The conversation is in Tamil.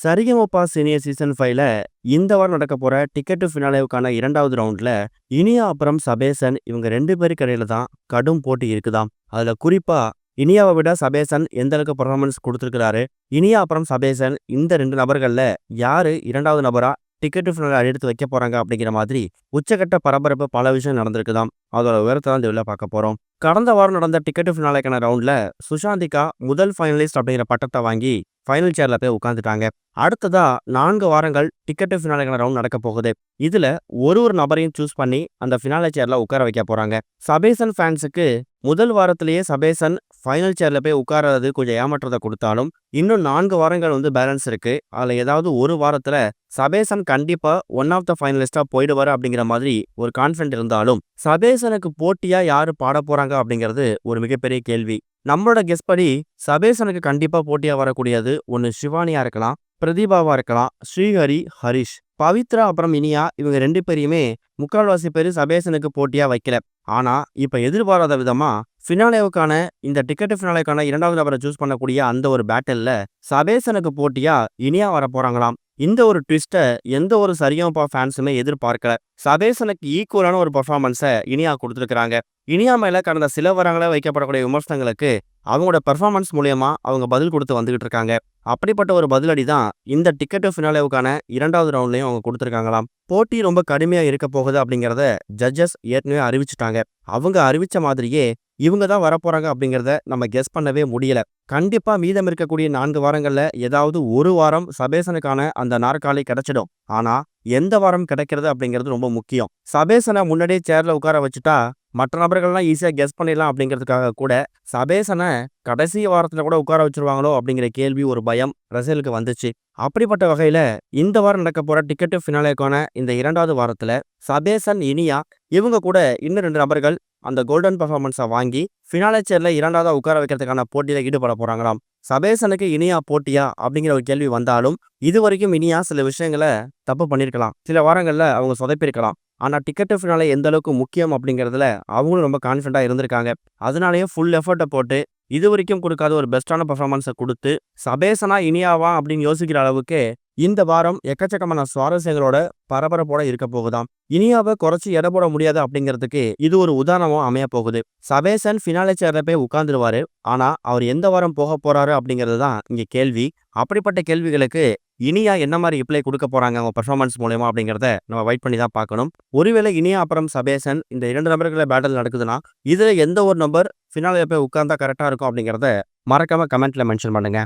சரிகமபா சீனியர் சீசன் 5ல இந்த வாரம் நடக்க போற டிக்கெட் டு ஃபினாலேவுக்கான 2வது ரவுண்ட்ல இனியா அப்புறம் சபேசன் இவங்க 2 பேருக்கு இடையில தான் கடும் போட்டி இருக்குதாம். அதுல குறிப்பா இனியாவை விட சபேசன் எந்த அளவுக்கு பெர்ஃபார்மன்ஸ் கொடுத்திருக்கிறாரு, இனியா அப்புறம் சபேசன் இந்த 2 நபர்கள்ல யாரு 2வது நபரா டிக்கெட் டு ஃபினாலே எடுத்து வைக்க போறாங்க அப்படிங்கிற மாதிரி உச்சகட்ட பரபரப்பு பல விஷயம் நடந்திருக்குதாம். அதோட விவரத்தை தான் இந்த வீடியோல பார்க்க போறோம். கடந்த வாரம் நடந்த டிக்கெட் டு ஃபினாலேக்கான ரவுண்ட்ல சுஷாந்திகா முதல் ஃபைனலிஸ்ட் அப்படிங்கிற பட்டத்தை வாங்கி ஃபைனல் சேர்ல போய் உட்காந்துட்டாங்க. அடுத்ததா 4 வாரங்கள் டிக்கெட் டு ஃபினாலேக்கான ரவுண்ட் நடக்க போகுது. இதுல ஒரு நபரையும் சூஸ் பண்ணி அந்த ஃபினாலே சேர்ல உட்கார வைக்க போறாங்க. சபேசன் ஃபேன்ஸுக்கு முதல் வாரத்திலேயே சபேசன் ஃபைனல் சேர்ல போய் உட்கார்றது கொஞ்சம் ஏமாற்றத்தை கொடுத்தாலும், இன்னும் 4 வாரங்கள் பேலன்ஸ் இருக்கு. அதுல ஏதாவது ஒரு வாரத்துல சபேசன் கண்டிப்பா ஒன் ஆஃப் த ஃபைனலிஸ்டா போயிடுவாரு அப்படிங்கிற மாதிரி ஒரு கான்ஃபிடன்ட் இருந்தாலும், சபேசனுக்கு போட்டியா யாரு பாட போறாங்க அப்படிங்கிறது ஒரு மிகப்பெரிய கேள்வி. நம்மளோட கெஸ் படி சபேசனுக்கு கண்டிப்பா போட்டியா வரக்கூடியது ஒன்னு ஷிவானியா இருக்கலாம், பிரதீபாவா இருக்கலாம், ஸ்ரீஹரி, ஹரிஷ், பவித்ரா அப்புறம் இனியா இவங்க 2 பேரையுமே முக்கால்வாசி பேர் சபேசனுக்கு போட்டியா வைக்கல. ஆனா இப்ப எதிர்பாராத விதமா ஃபினாலேவுக்கான இந்த டிக்கெட் ஃபினாலேக்கான 2வது நபரை சூஸ் பண்ணக்கூடிய அந்த ஒரு பேட்டில்ல சபேசனுக்கு போட்டியா இனியா வர போறாங்களாம். இந்த ஒரு ட்விஸ்ட்டை எந்த ஒரு சரிகமபா ஃபேன்ஸுமே எதிர்பார்க்கல. சபேசனுக்கு ஈக்குவலான ஒரு பெர்ஃபார்மன்ஸை இனியா கொடுத்துருக்காங்க. இனியா மேல கடந்த சில வாரங்களா வைக்கப்படக்கூடிய விமர்சனங்களுக்கு அவங்களோட பெர்ஃபார்மன்ஸ் மூலியமா அவங்க பதில் கொடுத்து வந்துகிட்டு இருக்காங்க. அப்படிப்பட்ட ஒரு பதிலடி தான் இந்த டிக்கெட் ஃபினாலேவுக்கான 2வது ரவுண்ட்லயும் அவங்க கொடுத்துருக்காங்களாம். போட்டி ரொம்ப கடுமையா இருக்க போகுது அப்படிங்கிறத ஜட்ஜஸ் ஏற்கனவே அறிவிச்சுட்டாங்க. அவங்க அறிவிச்ச மாதிரியே இவங்க தான் வரப்போறாங்க அப்படிங்கிறத நம்ம கெஸ் பண்ணவே முடியல. கண்டிப்பா மீதம் இருக்கக்கூடிய 4 வாரங்கள்ல ஏதாவது ஒரு வாரம் சபேசனுக்கான அந்த நாற்காலி கிடைச்சிடும். ஆனா எந்த வாரம் கிடைக்கிறது அப்படிங்கிறது ரொம்ப முக்கியம். சபேசனை முன்னாடியே சேர்ல உட்கார வச்சுட்டா மற்ற நபர்கள்லாம் ஈஸியா கெஸ் பண்ணிடலாம் அப்படிங்கிறதுக்காக கூட சபேசனை கடைசி வாரத்துல கூட உட்கார வச்சிருவாங்களோ அப்படிங்கிற கேள்வி, ஒரு பயம் ரசிகர்களுக்கு வந்துச்சு. அப்படிப்பட்ட வகையில இந்த வாரம் நடக்க போற டிக்கெட் ஃபினாலேக்கான இந்த 2வது வாரத்துல சபேசன், இனியா இவங்க கூட இன்னும் 2 நபர்கள் அந்த கோல்டன் பெர்ஃபார்மன்ஸை வாங்கி ஃபினாலே சேர்ல 2வதா உட்கார வைக்கிறதுக்கான போட்டியில ஈடுபட போறாங்களாம். சபேசனுக்கு இனியா போட்டியா அப்படிங்கிற ஒரு கேள்வி வந்தாலும் இது வரைக்கும் இனியா சில விஷயங்களை தப்பு பண்ணியிருக்கலாம், சில வாரங்கள்ல அவங்க சொதப்பிருக்கலாம். ஆனா டிக்கெட் ஃபினாலே எந்த அளவுக்கு முக்கியம் அப்படிங்கிறதுல அவங்களும் ரொம்ப கான்ஃபிடண்டா இருந்திருக்காங்க. அதனாலேயே ஃபுல் எஃபர்ட்டை போட்டு இது வரைக்கும் கொடுக்காத ஒரு பெஸ்டான பெர்ஃபார்மன்ஸை கொடுத்து சபேசனா இனியாவா அப்படின்னு யோசிக்கிற அளவுக்கு இந்த வாரம் எக்கச்சக்கமான சுவாரஸ்யங்களோட பரபரப்போட இருக்க போகுதாம். இனியாவை குறைச்சி எடை போட முடியாது அப்படிங்கிறதுக்கு இது ஒரு உதாரணமா அமைய போகுது. சபேசன் ஃபினாலே சேர்ல போய் உட்கார்ந்துருவாரு. ஆனா அவர் எந்த வாரம் போக போறாரு அப்படிங்கிறது தான் இங்க கேள்வி. அப்படிப்பட்ட கேள்விகளுக்கு இனியா என்ன மாதிரி ரிப்ளை கொடுக்க போறாங்க அவங்க பெர்ஃபார்மன்ஸ் மூலமா அப்படிங்கிறத நம்ம வெயிட் பண்ணி தான் பார்க்கணும். ஒருவேளை இனியா அப்புறம் சபேசன் இந்த 2 நபர்கள பேட்டில் நடக்குதுன்னா இதுல எந்த ஒரு நபர் ஃபினாலே போய் உட்கார்ந்தா கரெக்டா இருக்கும் அப்படிங்கிறத மறக்காம கமெண்ட்ல மென்ஷன் பண்ணுங்க.